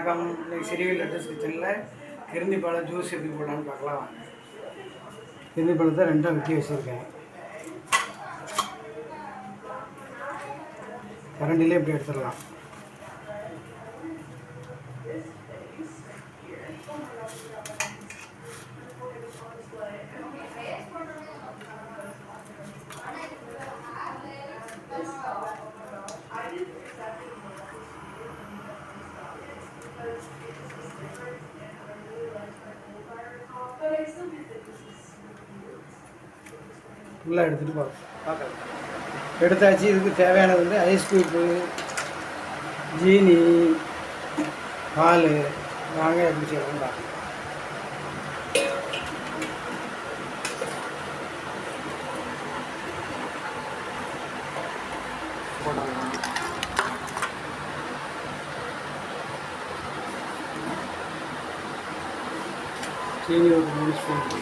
வணக்கம். இன்னைக்கு சிறிவில் லெட்டர்ஸ் கிச்சனில் கிருந்தி பழம் ஜூஸ் எப்படி போடலான்னு பார்க்கலாம் வாங்க. கிருந்தி பழத்தை ரெண்டாக வெட்டி வச்சுருக்கேன். கரண்டிலே இப்படி எடுத்துடலாம். ஃபுல்லாக எடுத்துகிட்டு பார்க்கலாம். எடுத்தாச்சு. இதுக்கு தேவையானது வந்து ஐஸ் க்யூப்பு, ஜீனி, பால். வாங்க எப்படி செய்யலாம் பார்க்கலாம். சீனி ஒரு 3 ஸ்பூன்.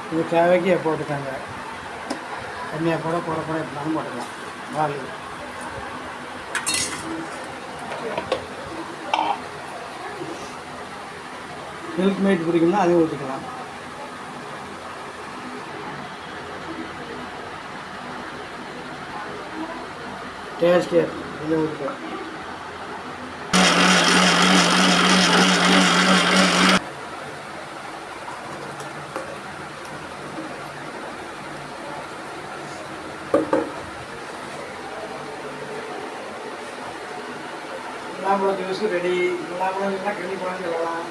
இது தேவைக்கு போட்டுக்காங்க. கம்மியாக போட எப்படினாலும் போட்டுக்கலாம். பால் மில்க் மேட் பிடிக்கும்னா அதையும் ஊற்றிக்கலாம். டேஸ்ட்டு இதை ஊற்றிக்கலாம். முலாம்பழம் ஜூஸ் ரெடி. முலாம்பழம் இல்லைன்னா கிருந்தி பழம் சொல்லலாம்.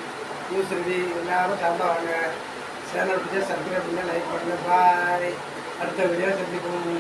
Juice ready. எல்லாரும் சாப்பிட வாங்க. சேனல் பிடிச்சா சப்ஸ்கிரைப் பண்ணி லைக் பண்ணுங்கள். பாய். அடுத்த வீடியோ சந்திப்போம்.